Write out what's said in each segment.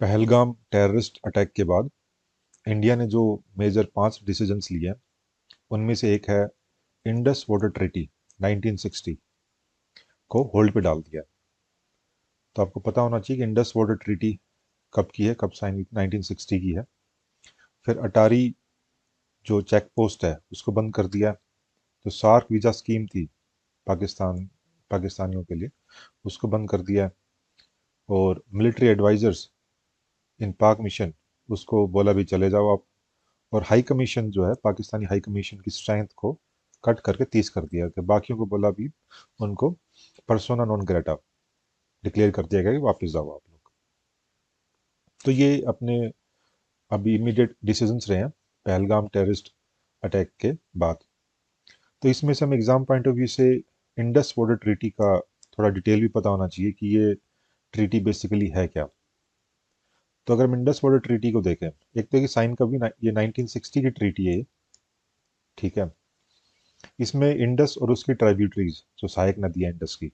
Pahalgam terrorist attack के बाद India ने जो मेजर 5 डिसीजंस लिए हैं उनमें से एक है इंडस वाटर ट्रीटी 1960 को होल्ड पे डाल दिया। तो आपको पता होना चाहिए कि इंडस वाटर ट्रीटी कब की है, कब साइन 1960 की है। फिर अटारी जो चेक पोस्ट है उसको बंद कर दिया। जो सार्क वीज़ा स्कीम थी पाकिस्तानियों के लिए उसको बंद कर दिया। और मिलिट्री एडवाइजर्स इन पाक मिशन उसको बोला भी चले जाओ आप। और हाई कमीशन जो है पाकिस्तानी हाई कमीशन की स्ट्रेंथ को कट करके 30 कर दिया कि बाकियों को बोला भी उनको पर्सोना नॉन ग्रेटा डिक्लेयर कर दिया गया कि वापस जाओ आप लोग। तो ये अपने अभी इमीडिएट डिसीजंस रहे हैं पहलगाम टेररिस्ट अटैक के बाद। तो इसमें से हम एग्जाम पॉइंट ऑफ व्यू से इंडस वाटर ट्रीटी का थोड़ा डिटेल भी पता होना चाहिए कि ये ट्रीटी बेसिकली है क्या। तो अगर हम इंडस वाटर ट्रीटी को देखें, एक तो ये साइन कभी ये 1960 की ट्रीटी है ये, ठीक है। इसमें इंडस और उसकी ट्राइब्यूटरीज जो सहायक नदी है इंडस की,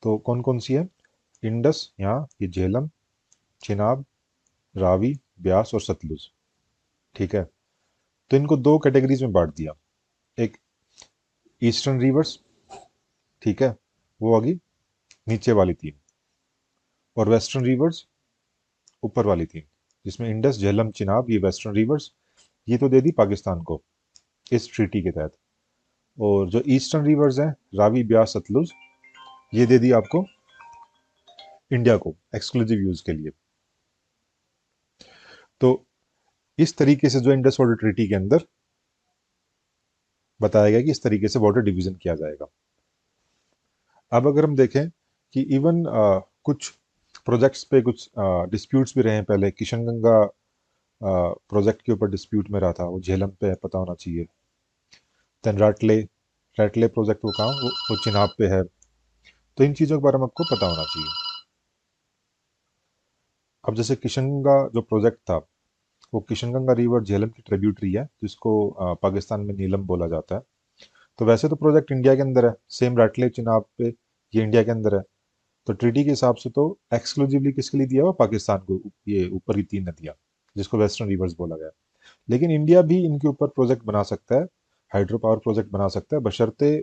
तो कौन कौन सी है। इंडस यहाँ ये झेलम, चिनाब, रावी, ब्यास और सतलुज, ठीक है। तो इनको दो कैटेगरीज में बांट दिया। एक ईस्टर्न रिवर्स, ठीक है, वो होगी नीचे वाली तीन। और वेस्टर्न रिवर्स ऊपर वाली तीन, जिसमें इंडस, झेलम, चिनाब ये वेस्टर्न रिवर्स, ये तो दे दी पाकिस्तान को इस ट्रीटी के तहत। और जो ईस्टर्न रिवर्स हैं रावी, ब्यास, सतलुज, ये दे दी आपको इंडिया को एक्सक्लूसिव यूज के लिए। तो इस तरीके से जो इंडस वाटर ट्रीटी के अंदर बताया गया कि इस तरीके से वाटर डिवीजन किया जाएगा। अब अगर हम देखें कि इवन कुछ प्रोजेक्ट्स पे कुछ डिस्प्यूट्स भी रहे हैं। पहले किशनगंगा प्रोजेक्ट के ऊपर डिस्प्यूट में रहा था, वो झेलम पे है, पता होना चाहिए। देन राटले राटले प्रोजेक्ट वो कहाँ, वो चिनाब पे है। तो इन चीज़ों के बारे में आपको पता होना चाहिए। अब जैसे किशनगंगा जो प्रोजेक्ट था, वो किशनगंगा रिवर झेलम की ट्रिब्यूटरी है जिसको पाकिस्तान में नीलम बोला जाता है। तो वैसे तो प्रोजेक्ट इंडिया के अंदर है, सेम राटले चिनाब पे ये इंडिया के अंदर है। तो ट्रीटी के हिसाब से तो एक्सक्लूसिवली किसके लिए दिया हुआ, पाकिस्तान को, ये ऊपर की तीन नदियां जिसको वेस्टर्न रिवर्स बोला गया। लेकिन इंडिया भी इनके ऊपर प्रोजेक्ट बना सकता है, हाइड्रो पावर प्रोजेक्ट बना सकता है, बशर्ते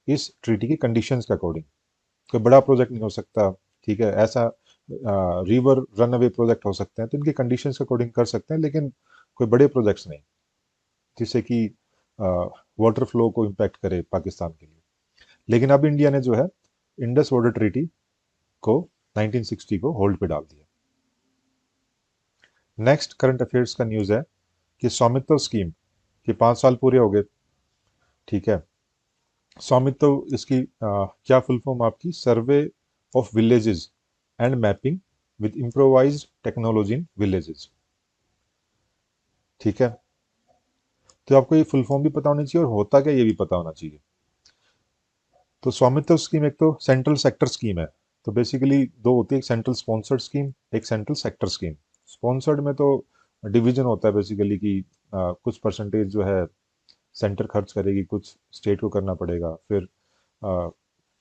इस ट्रीटी की कंडीशंस के अकॉर्डिंग। कोई बड़ा प्रोजेक्ट नहीं हो सकता, ठीक है, ऐसा रिवर रन अवे प्रोजेक्ट हो सकते हैं, तो इनकी कंडीशंस के अकॉर्डिंग कर सकते हैं, लेकिन कोई बड़े प्रोजेक्ट्स नहीं जिससे कि वाटर फ्लो को इम्पैक्ट करे पाकिस्तान के लिए। लेकिन अब इंडिया ने जो है इंडस वाटर ट्रीटी को 1960 को होल्ड पे डाल दिया। नेक्स्ट करंट अफेयर्स का न्यूज़ है कि स्वामित्व स्कीम के 5 साल पूरे हो गए, ठीक है। स्वामित्व इसकी क्या फुल फॉर्म आपकी, survey of villages and mapping with improvised technology in villages, ठीक है। तो आपको ये फुल फॉर्म भी पता होनी चाहिए और होता क्या ये भी पता होना चाहिए। तो स्वामित्व स्कीम एक तो सेंट्रल सेक्टर स्कीम है। तो बेसिकली दो होती है, एक सेंट्रल स्पॉन्सर्ड स्कीम, एक सेंट्रल सेक्टर स्कीम। स्पॉन्सर्ड में तो डिवीजन होता है बेसिकली कि कुछ परसेंटेज जो है सेंटर खर्च करेगी, कुछ स्टेट को करना पड़ेगा। फिर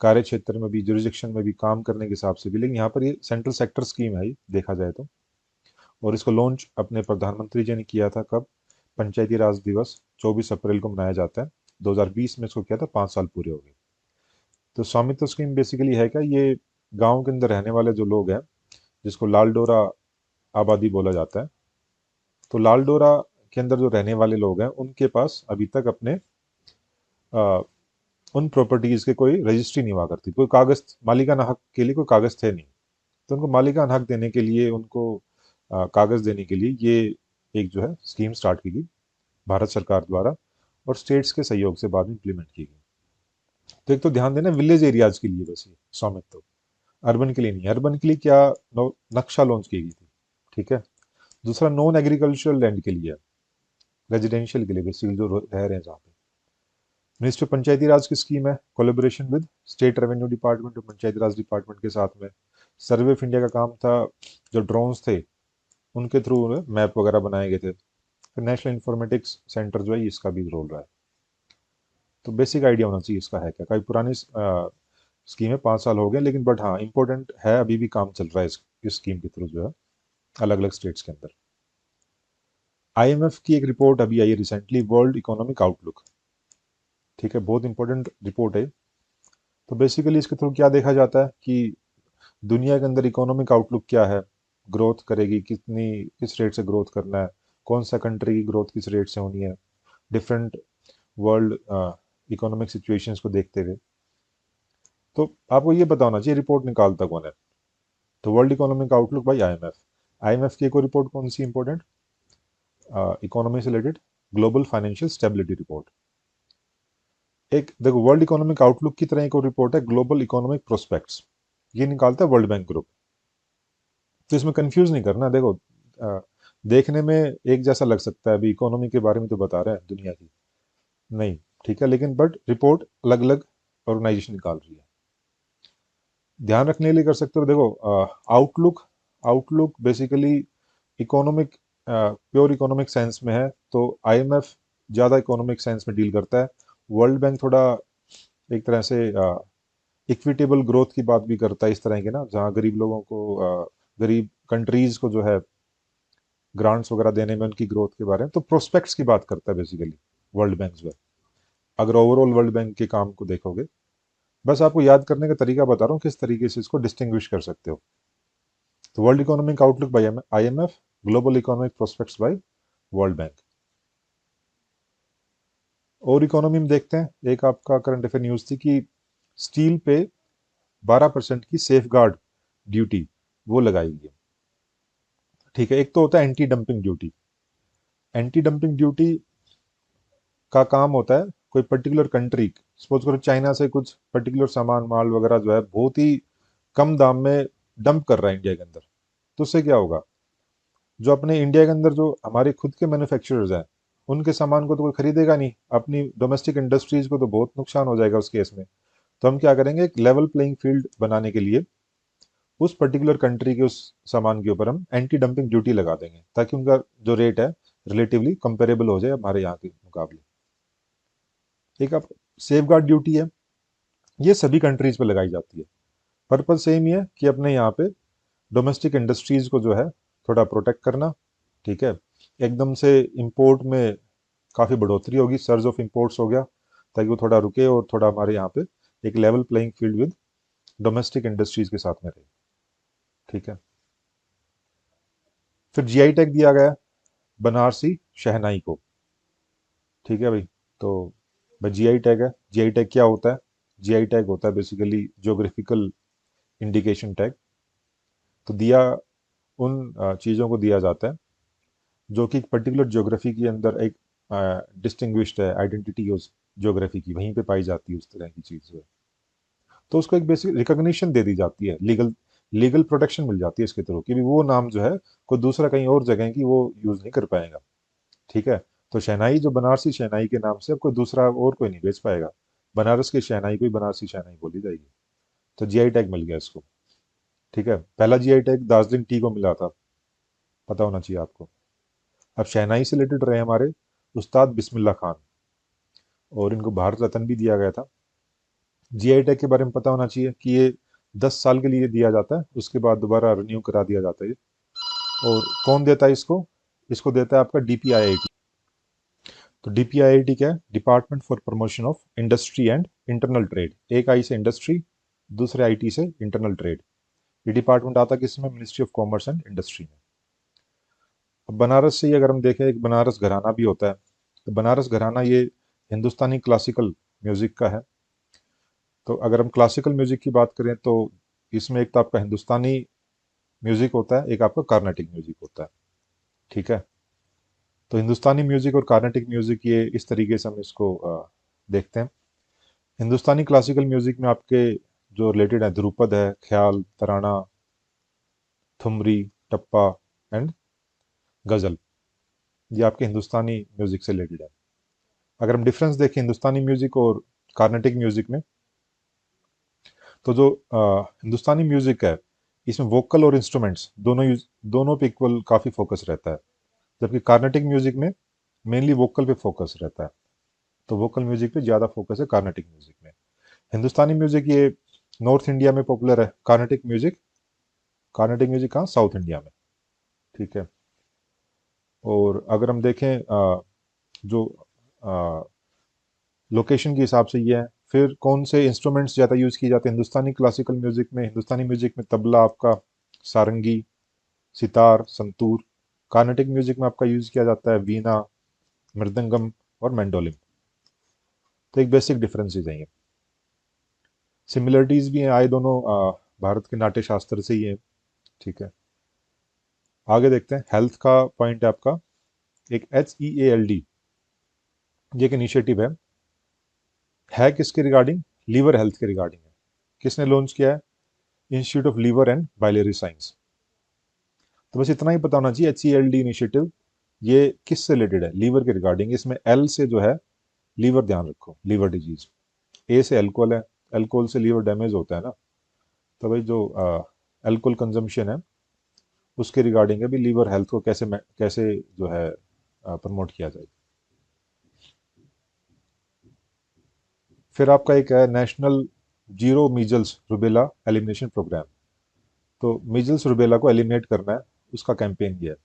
कार्य क्षेत्र में भी, जुरिस्डिक्शन में भी, काम करने के हिसाब से भी। लेकिन यहाँ पर ये सेंट्रल सेक्टर स्कीम है, देखा जाए तो। और इसको लॉन्च अपने प्रधानमंत्री जी ने किया था कब, पंचायती राज दिवस 24 अप्रैल को मनाया जाता है। 2020 में इसको किया था, 5 साल पूरे हो गए। तो स्वामित्व स्कीम बेसिकली है क्या, ये गांव के अंदर रहने वाले जो लोग हैं, जिसको लाल डोरा आबादी बोला जाता है, तो लाल डोरा के अंदर जो रहने वाले लोग हैं उनके पास अभी तक अपने आ, उन प्रॉपर्टीज के कोई रजिस्ट्री नहीं हुआ करती, कोई कागज, मालिकाना हक के लिए कोई कागज थे नहीं। तो उनको मालिकाना हक देने के लिए, उनको कागज देने के लिए ये एक जो है स्कीम स्टार्ट की गई भारत सरकार द्वारा, और स्टेट्स के सहयोग से बाद में इम्प्लीमेंट की गई। तो एक तो ध्यान देना विलेज एरियाज के लिए बस ये स्वामित्व, अर्बन के लिए नहीं। अर्बन के लिए क्या नक्शा लॉन्च की गई थी, ठीक है। दूसरा नॉन एग्रीकल्चरल लैंड के लिए, रेजिडेंशियल के लिए बेसिकली जो रह रहे हैं जहाँ पे। मिनिस्ट्री पंचायती राज की स्कीम है, collaboration with state revenue department और पंचायती राज डिपार्टमेंट के साथ में। सर्वे ऑफ इंडिया का काम था, जो ड्रोन्स थे उनके थ्रू मैप वगैरह बनाए गए थे। फिर नेशनल इंफॉर्मेटिक्स सेंटर जो है इसका भी रोल रहा है। तो बेसिक आइडिया होना चाहिए इसका है क्या। काफ़ी पुरानी स्कीम है, 5 साल हो गए, लेकिन बट हाँ इंपॉर्टेंट है, अभी भी काम चल रहा है इस स्कीम के थ्रू जो है। अलग अलग स्टेट्स के अंदर। आईएमएफ की एक रिपोर्ट अभी आई है रिसेंटली, वर्ल्ड इकोनॉमिक आउटलुक, ठीक है, बहुत इंपॉर्टेंट रिपोर्ट है। तो बेसिकली इसके थ्रू क्या देखा जाता है कि दुनिया के अंदर इकोनॉमिक आउटलुक क्या है, ग्रोथ करेगी कितनी, किस रेट से ग्रोथ करना है, कौन सा कंट्री की ग्रोथ किस रेट से होनी है, डिफरेंट वर्ल्ड इकोनॉमिक सिचुएशंस को देखते हुए। तो आपको ये पता होना चाहिए रिपोर्ट निकालता कौन है। तो world economic outlook by IMF. IMF की एक और रिपोर्ट कौन सी इंपॉर्टेंट, इकोनॉमी से related, global financial stability report. एक देखो वर्ल्ड इकोनॉमिक आउटलुक की तरह एक और रिपोर्ट है ग्लोबल इकोनॉमिक प्रोस्पेक्ट्स, ये निकालता है वर्ल्ड बैंक ग्रुप। तो इसमें कंफ्यूज नहीं करना, देखो देखने में एक जैसा लग सकता है, अभी इकोनॉमी के बारे में तो बता रहे हैं दुनिया की, नहीं, ठीक है, लेकिन बट रिपोर्ट अलग अलग ऑर्गेनाइजेशन निकाल रही है। ध्यान रखने के लिए कर सकते हो, देखो outlook, outlook basically economic, pure economic sense में है, तो आईएमएफ ज़्यादा इकोनॉमिक सेंस में डील करता है। वर्ल्ड बैंक थोड़ा एक तरह से इक्विटेबल ग्रोथ की बात भी करता है, इस तरह के ना, जहाँ गरीब लोगों को, गरीब कंट्रीज को जो है ग्रांट्स वगैरह देने में उनकी ग्रोथ के बारे में, तो प्रोस्पेक्ट्स की बात करता है बेसिकली वर्ल्ड बैंक जो है, अगर ओवरऑल वर्ल्ड बैंक के काम को देखोगे। बस आपको याद करने का तरीका बता रहा हूँ किस तरीके से इसको डिस्टिंग्विश कर सकते हो। तो world economic outlook by IMF, global economic prospects by world bank. और इकोनॉमी में देखते हैं, एक आपका करंट अफेयर न्यूज थी कि स्टील पे 12% की सेफ गार्ड ड्यूटी वो लगाई गई है, ठीक है। एक तो होता है anti dumping duty. Anti dumping duty का काम होता है कोई पर्टिकुलर कंट्री, सपोज करो चाइना से कुछ पर्टिकुलर सामान माल वगैरह जो है बहुत ही कम दाम में डंप कर रहा है इंडिया के अंदर, तो उससे क्या होगा, जो अपने इंडिया के अंदर जो हमारे खुद के मैन्युफैक्चरर्स हैं उनके सामान को तो कोई खरीदेगा नहीं, अपनी डोमेस्टिक इंडस्ट्रीज को तो बहुत नुकसान हो जाएगा उस केस में। तो हम क्या करेंगे, एक लेवल प्लेइंग फील्ड बनाने के लिए उस पर्टिकुलर कंट्री के उस सामान के ऊपर हम एंटी डंपिंग ड्यूटी लगा देंगे, ताकि उनका जो रेट है रिलेटिवली कंपेरेबल हो जाए हमारे यहाँ के मुकाबले। एक आप सेफ गार्ड ड्यूटी है, ये सभी कंट्रीज पे लगाई जाती है। पर्पज सेम ही है कि अपने यहाँ पे डोमेस्टिक इंडस्ट्रीज को जो है थोड़ा प्रोटेक्ट करना, ठीक है। एकदम से इंपोर्ट में काफ़ी बढ़ोतरी होगी, सर्ज ऑफ इंपोर्ट्स हो गया, ताकि वो थोड़ा रुके और थोड़ा हमारे यहाँ पे एक level playing field with domestic industries के साथ में रहे, ठीक है। फिर जीआई टैग दिया गया बनारसी शहनाई को, ठीक है भाई। तो भाई जीआई टैग है, जीआई टैग क्या होता है, जीआई टैग होता है बेसिकली ज्योग्राफिकल इंडिकेशन टैग। तो दिया उन चीज़ों को दिया जाता है जो कि एक पर्टिकुलर ज्योग्राफी के अंदर एक डिस्टिंग्विश्ड है, आइडेंटिटी उस ज्योग्राफी की वहीं पे पाई जाती है, उस तरह की चीज़ जो है। तो उसको एक बेसिक रिकॉग्निशन दे दी जाती है, लीगल लीगल प्रोटेक्शन मिल जाती है इसके थ्रू, कि भी वो नाम जो है कोई दूसरा कहीं और जगह की वो यूज़ नहीं कर पाएगा, ठीक है। तो शहनाई जो बनारसी शहनाई के नाम से अब कोई दूसरा और कोई नहीं बेच पाएगा, बनारस की शहनाई को ही बनारसी शहनाई बोली जाएगी। तो जीआई टैग मिल गया इसको, ठीक है। पहला जीआई टैग दार्जिलिंग टी को मिला था, पता होना चाहिए आपको। अब शहनाई से रिलेटेड रहे हमारे उस्ताद बिस्मिल्लाह खान, और इनको भारत रत्न भी दिया गया था। जीआई टैग के बारे में पता होना चाहिए कि ये 10 साल के लिए दिया जाता है, उसके बाद दोबारा रिन्यू करा दिया जाता है ये। और कौन देता है इसको, इसको देता है आपका डीपीआईआईटी। तो डीपीआईआईटी क्या है, department for promotion of industry and internal trade. एक आई से इंडस्ट्री, दूसरे आईटी से इंटरनल ट्रेड। ये डिपार्टमेंट आता किसमें, ministry of commerce and industry में। अब बनारस से ही अगर हम देखें, एक बनारस घराना भी होता है। तो बनारस घराना ये हिंदुस्तानी क्लासिकल म्यूजिक का है। तो अगर हम क्लासिकल म्यूजिक की बात करें तो इसमें एक तो आपका हिंदुस्तानी म्यूजिक होता है, एक आपका कार्नेटिक म्यूजिक होता है, ठीक है। तो हिंदुस्तानी म्यूजिक और कार्नेटिक म्यूजिक, ये इस तरीके से हम इसको देखते हैं। हिंदुस्तानी क्लासिकल म्यूजिक में आपके जो रिलेटेड है, ध्रुपद है, ख्याल, तराना, ठुमरी, टप्पा एंड गज़ल, ये आपके हिंदुस्तानी म्यूजिक से रिलेटेड है। अगर हम डिफरेंस देखें हिंदुस्तानी म्यूजिक और कार्नेटिक म्यूजिक में, तो जो हिंदुस्तानी म्यूजिक है इसमें वोकल और इंस्ट्रूमेंट्स दोनों पे इक्वल काफ़ी फोकस रहता है, जबकि कार्नेटिक म्यूजिक में मेनली वोकल पे फोकस रहता है। तो वोकल म्यूजिक पे ज़्यादा फोकस है कार्नेटिक म्यूजिक में। हिंदुस्तानी म्यूजिक ये नॉर्थ इंडिया में पॉपुलर है, कार्नेटिक म्यूजिक कहाँ, साउथ इंडिया में। ठीक है। और अगर हम देखें जो लोकेशन के हिसाब से ये है। फिर कौन से इंस्ट्रूमेंट्स ज़्यादा यूज़ किए जाते हैं हिंदुस्तानी क्लासिकल म्यूज़िक में? हिंदुस्तानी म्यूज़िक में तबला आपका, सारंगी, सितार, संतूर। कार्नेटिक म्यूज़िक में आपका यूज़ किया जाता है वीणा, मृदंगम और मैंडोलिन। तो एक बेसिक डिफरेंसेस हैं ये। सिमिलरिटीज़ भी हैं, आए दोनों भारत के नाट्य शास्त्र से ही हैं। ठीक है, आगे देखते हैं। हेल्थ का पॉइंट है आपका एक HEALD, ये एक इनिशिएटिव है किसके रिगार्डिंग? लीवर हेल्थ के रिगार्डिंग है। किसने लॉन्च किया है? Institute of liver and biliary science. तो बस इतना ही पता होना चाहिए HELD इनिशिएटिव ये किस से रिलेटेड है? लीवर के रिगार्डिंग। इसमें एल से जो है लीवर, ध्यान रखो, लीवर डिजीज। ए से अल्कोहल है, अल्कोहल से लीवर डैमेज होता है ना। तो भाई जो अल्कोहल कंजम्पशन है उसके रिगार्डिंग है भी, लीवर हेल्थ को कैसे कैसे जो है प्रमोट किया जाए। फिर आपका एक है national zero measles rubella elimination programme. तो मीजल्स रुबेला को एलिमिनेट करना है, उसका कैंपेन किया है।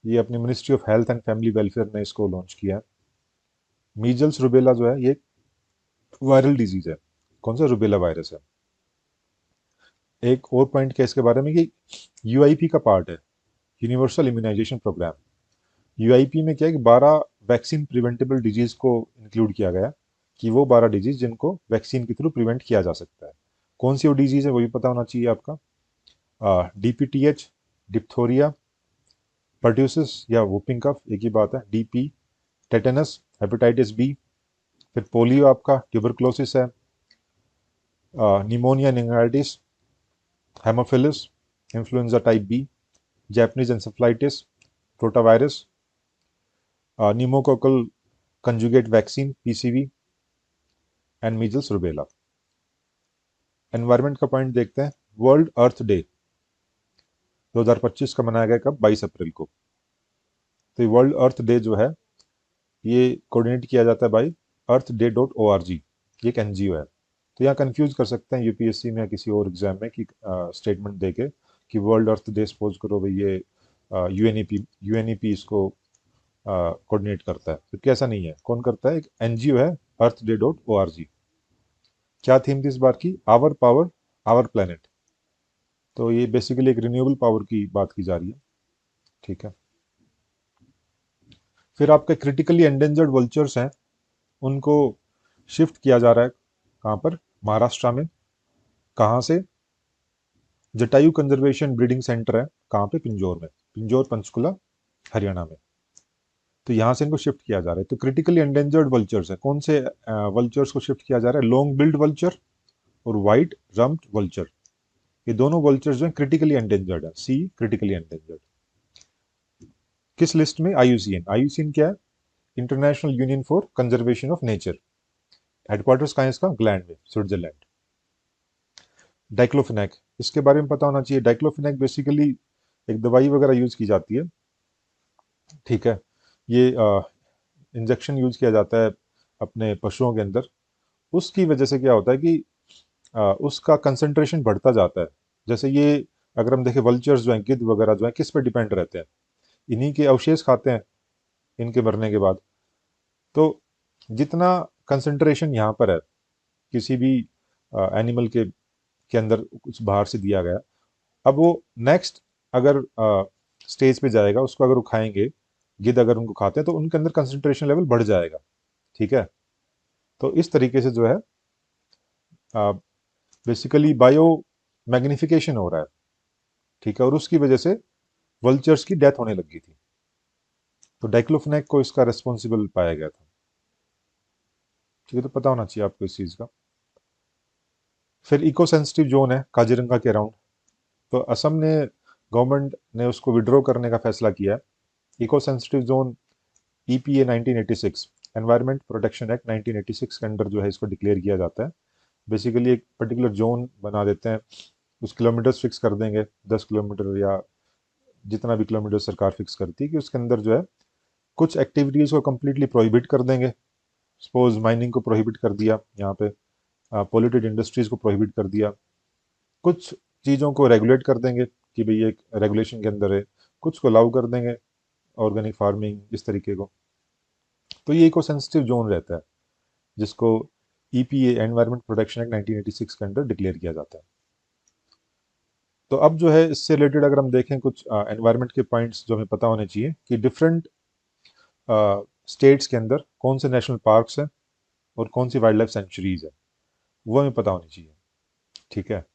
ये अपनी ministry of health and family welfare ने इसको लॉन्च किया है। मीजल्स रुबेला जो है ये वायरल डिजीज है। कौन सा? रुबेला वायरस है। एक और पॉइंट क्या इसके बारे में कि यूआईपी का पार्ट है, यूनिवर्सल इम्यूनाइजेशन प्रोग्राम। यूआईपी में क्या है कि 12 वैक्सीन प्रिवेंटेबल डिजीज को इंक्लूड किया गया, कि वो 12 डिजीज जिनको वैक्सीन के थ्रू प्रिवेंट किया जा सकता है। कौन सी वो डिजीज है वो भी पता होना चाहिए आपका। DPTH, डिप्थोरिया, पर्ट्यूसिस या वुपिंग कफ, एक ही बात है। DP, tetanus, hepatitis B. फिर पोलियो आपका, ट्यूबरक्लोसिस है, pneumonia meningitis, haemophilus, influenza type B, Japanese encephalitis, rotavirus, pneumococcal conjugate vaccine PCV and measles rubella. Environment का पॉइंट देखते हैं। वर्ल्ड अर्थ डे 2025 का मनाया गया, कब? 22 अप्रैल को। तो ये वर्ल्ड अर्थ डे जो है ये कोऑर्डिनेट किया जाता है बाई earthday.org। ये एक NGO है। तो यहाँ कंफ्यूज कर सकते हैं यूपीएससी में या किसी और एग्जाम में कि स्टेटमेंट देके कि वर्ल्ड अर्थ डे सपोज करो भाई ये यूएनईपी इसको कोऑर्डिनेट करता है, तो कैसा नहीं है, कौन करता है? एक NGO है, earthday.org। क्या थीम थी इस बार की? Our power our planet. तो ये बेसिकली एक रिन्यूएबल पावर की बात की जा रही है। ठीक है। फिर आपके क्रिटिकली एंडेंजर्ड वल्चर्स हैं, उनको शिफ्ट किया जा रहा है कहाँ पर? महाराष्ट्र में। कहाँ से? जटायु कंजर्वेशन ब्रीडिंग सेंटर है कहाँ पे? पिंजौर में, पिंजौर पंचकुला हरियाणा में। तो यहाँ से इनको शिफ्ट किया जा रहा है। तो क्रिटिकली एंडेंजर्ड वल्चर्स है, कौन से वल्चर्स को शिफ्ट किया जा रहा है? लॉन्ग बिल्ड वल्चर और वाइट रम्प्ड वल्चर। ये दोनों वल्चर्स जो हैं क्रिटिकली एंडेंजर्ड है, सी क्रिटिकली एंडेंजर्ड। किस लिस्ट में? IUCN। IUCN क्या है? International union for conservation of nature. Headquarters कहाँ है इसका? ग्लैंड में, स्विट्जरलैंड। डाइक्लोफिनेक, इसके बारे में पता होना चाहिए। डाइक्लोफिनेक बेसिकली एक दवाई वगैरह यूज की जाती है। ठीक है। ये इंजेक्शन यूज किया जाता है अपने पशुओं के अंदर। उसकी वजह से क्या होता है कि उसका कंसंट्रेशन बढ़ता जाता है। जैसे ये अगर हम देखें वल्चर्स जो हैं, गिद्ध वगैरह जो हैं, किस पे डिपेंड रहते हैं? इन्हीं के अवशेष खाते हैं इनके मरने के बाद। तो जितना कंसंट्रेशन यहाँ पर है किसी भी एनिमल के अंदर कुछ बाहर से दिया गया, अब वो नेक्स्ट अगर स्टेज पे जाएगा, उसको अगर वो खाएंगे, गिद्ध अगर उनको खाते हैं तो उनके अंदर कंसंट्रेशन लेवल बढ़ जाएगा। ठीक है। तो इस तरीके से जो है बेसिकली बायो मैग्निफिकेशन हो रहा है। ठीक है। और उसकी वजह से वल्चर्स की डेथ होने लगी थी। तो डाइक्लोफिनेक को इसका रेस्पॉन्सिबल पाया गया था। ठीक है, तो पता होना चाहिए आपको इस चीज़ का। फिर इको सेंसिटिव जोन है काजीरंगा के अराउंड। तो असम ने, गवर्नमेंट ने उसको विड्रॉ करने का फैसला किया है। Eco sensitive zone EPA 1986, environment protection act 1986 के अंडर जो है इसको डिक्लेयर किया जाता है। बेसिकली एक पर्टिकुलर जोन बना देते हैं, उस किलोमीटर्स फिक्स कर देंगे, 10 किलोमीटर या जितना भी किलोमीटर सरकार फिक्स करती है, कि उसके अंदर जो है कुछ एक्टिविटीज़ को कम्प्लीटली प्रोहिबिट कर देंगे। सपोज माइनिंग को प्रोहिबिट कर दिया यहाँ पे, पॉल्यूटेड इंडस्ट्रीज़ को प्रोहिबिट कर दिया, कुछ चीज़ों को रेगुलेट कर देंगे कि भाई एक रेगुलेशन के अंदर है, कुछ को अलाउ कर देंगे, ऑर्गेनिक फार्मिंग इस तरीके को। तो ये इको सेंसिटिव जोन रहता है जिसको ईपीए एनवायरमेंट प्रोटेक्शन एक्ट 1986 के अंदर डिक्लेयर किया जाता है। तो अब जो है इससे रिलेटेड अगर हम देखें कुछ एनवायरमेंट के पॉइंट्स जो हमें पता होने चाहिए कि डिफरेंट स्टेट्स के अंदर कौन से नेशनल पार्क्स हैं और कौन सी वाइल्ड लाइफ सेंचुरीज है, वो हमें पता होनी चाहिए। ठीक है,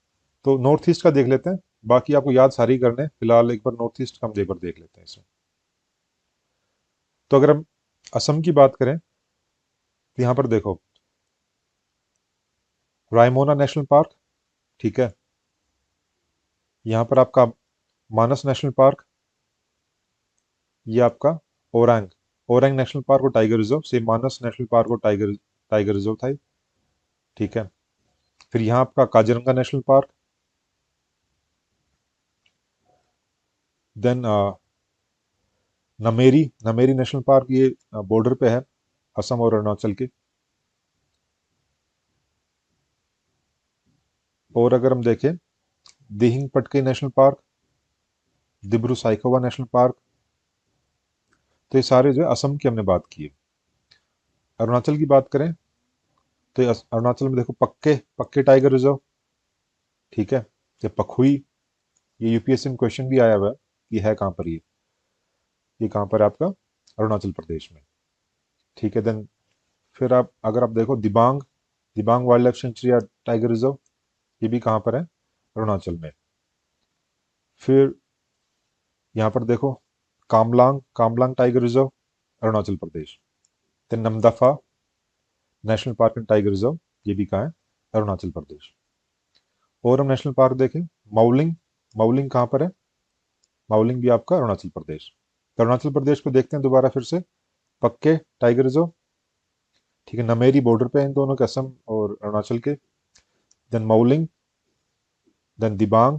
तो नॉर्थ ईस्ट का देख लेते हैं, बाकी आपको याद सारी करने, फिलहाल एक बार नॉर्थ ईस्ट का हम एक बार देख लेते हैं इसमें। तो अगर हम असम की बात करें तो यहाँ पर देखो रायमोना नेशनल पार्क, ठीक है, यहाँ पर आपका मानस नेशनल पार्क, ये आपका ओरंग ओरंग नेशनल पार्क और tiger reserve, same Manas national park और टाइगर टाइगर रिजर्व था ये, ठीक है। फिर यहाँ आपका Kaziranga national park, then Nameri Nameri national park, ये बॉर्डर पे है असम और अरुणाचल के। और अगर हम देखें Dihing Patkai national park, Dibru Saikhowa national park, तो ये सारे जो है असम की हमने बात की है। अरुणाचल की बात करें तो अरुणाचल में देखो पक्के पक्के टाइगर रिजर्व, ठीक है, ये पखुई, ये यूपीएससी में क्वेश्चन भी आया हुआ है कि है कहाँ पर ये कहाँ पर है आपका अरुणाचल प्रदेश में, ठीक है। देन फिर आप अगर आप देखो Dibang Dibang wild life sanctuary या टाइगर रिजर्व, ये भी कहाँ पर है अरुणाचल में। फिर यहाँ पर देखो Kamlang Kamlang tiger reserve Arunachal Pradesh. Then Namdapha national park and tiger reserve, ये भी कहाँ है अरुणाचल प्रदेश। और हम नेशनल पार्क देखें माउलिंग, माउलिंग कहाँ पर है, माउलिंग भी आपका अरुणाचल प्रदेश। तो अरुणाचल प्रदेश को देखते हैं दोबारा फिर से, पक्के टाइगर रिजर्व, ठीक है, नमेरी बॉर्डर पे है इन दोनों के, असम और अरुणाचल के। देन माउलिंग, देन दिबांग,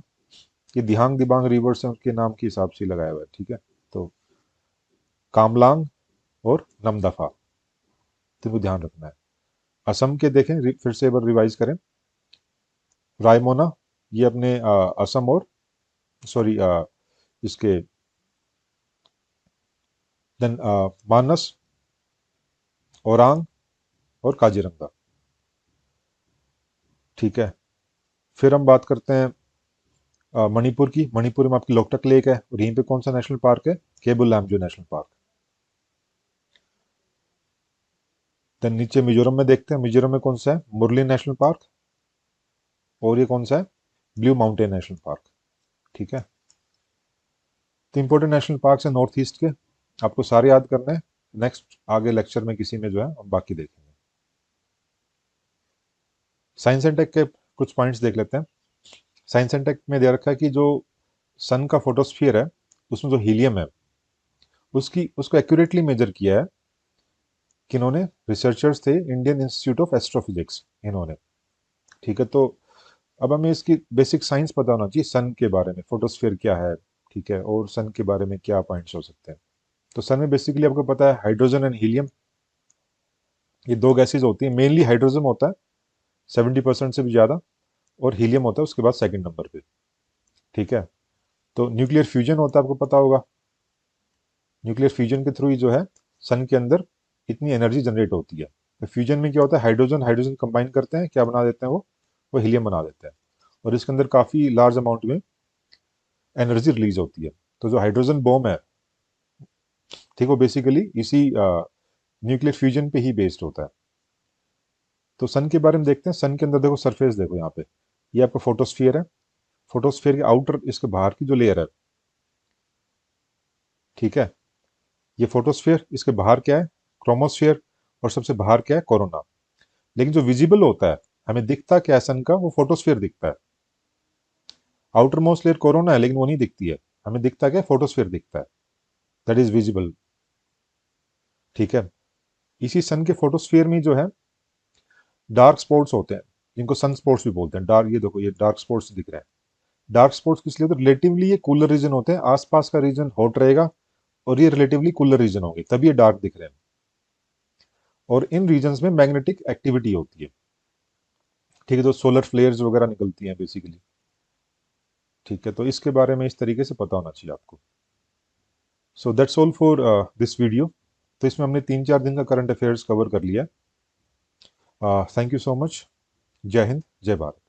ये दिहांग दिबांग रिवर से उनके नाम के हिसाब से लगाया हुआ है, ठीक है। तो कामलांग और नमदफा, तो ध्यान रखना है। असम के देखें फिर से एक बार रिवाइज करें, रायमोना, ये अपने असम और सॉरी इसके, देन मानस, ओरांग और काजीरंगा, ठीक है। फिर हम बात करते हैं मणिपुर की, मणिपुर में आपकी लोकटक लेक है और यहीं पे कौन सा नेशनल पार्क है, केबुल लैमजो नेशनल पार्क। देन नीचे मिजोरम में देखते हैं, मिजोरम में कौन सा है, मुरली नेशनल पार्क, और ये कौन सा है, ब्लू माउंटेन नेशनल पार्क, ठीक है। तो इंपॉर्टेंट नेशनल पार्क है नॉर्थ ईस्ट के, आपको सारे याद करने हैं, नेक्स्ट आगे लेक्चर में किसी में जो है हम बाकी देखेंगे। साइंस एंड टेक के कुछ पॉइंट्स देख लेते हैं। साइंस एंड टेक में दे रखा है कि जो सन का फोटोस्फीयर है उसमें जो हीलियम है उसकी उसको एक्यूरेटली मेजर किया है किन्होंने, रिसर्चर्स थे इंडियन इंस्टीट्यूट ऑफ एस्ट्रोफिजिक्स इन्होंने, ठीक है। तो अब हमें इसकी बेसिक साइंस पता होना चाहिए सन के बारे में, फोटोस्फीयर क्या है, ठीक है, और सन के बारे में क्या पॉइंट्स हो सकते हैं। तो सन में बेसिकली आपको पता है हाइड्रोजन एंड हीलियम, ये दो गैसेज होती है, मेनली हाइड्रोजन होता है 70% से भी ज़्यादा, और हीलियम होता है उसके बाद सेकंड नंबर पे, ठीक है। तो न्यूक्लियर फ्यूजन होता है, आपको पता होगा, न्यूक्लियर फ्यूजन के थ्रू ही जो है सन के अंदर इतनी एनर्जी जनरेट होती है। तो फ्यूजन में क्या होता है, हाइड्रोजन हाइड्रोजन कंबाइन करते हैं, क्या बना देते हैं वो हीलियम बना देते हैं, और इसके अंदर काफ़ी लार्ज अमाउंट में एनर्जी रिलीज होती है। तो जो हाइड्रोजन बॉम्ब है, ठीक, वो बेसिकली इसी न्यूक्लियर फ्यूजन पे ही बेस्ड होता है। तो सन के बारे में देखते हैं, सन के अंदर देखो सरफेस देखो यहाँ पे, ये आपका फोटोस्फियर है, फोटोस्फियर के आउटर इसके बाहर की जो लेयर है, ठीक है, ये फोटोस्फियर, इसके बाहर क्या है क्रोमोस्फियर, और सबसे बाहर क्या है कोरोना। लेकिन जो विजिबल होता है, हमें दिखता क्या है सन का, वो फोटोस्फियर दिखता है। आउटर मोस्ट लेयर कोरोना है लेकिन वो नहीं दिखती है, हमें दिखता क्या, फोटोस्फियर दिखता है, दैट इज विजिबल, ठीक है। इसी सन के फोटोस्फियर में जो है डार्क स्पॉट्स होते हैं जिनको सन स्पॉट्स भी बोलते हैं, डार्क, ये देखो ये डार्क स्पॉट्स दिख रहे हैं। डार्क स्पॉट्स किस लिए, तो रिलेटिवली ये कूलर रीजन होते हैं, आसपास का रीजन हॉट रहेगा और ये रिलेटिवली कूलर रीजन होंगे, तभी ये डार्क दिख रहे हैं। और इन रीजन्स में मैग्नेटिक एक्टिविटी होती है, ठीक है, तो सोलर फ्लेयर्स वगैरह निकलती हैं बेसिकली, ठीक है। तो इसके बारे में इस तरीके से पता होना चाहिए आपको। So that's all for this video. तो इसमें हमने 3-4 दिन का करंट अफेयर्स कवर कर लिया। Thank you so much. जय हिंद, जय भारत।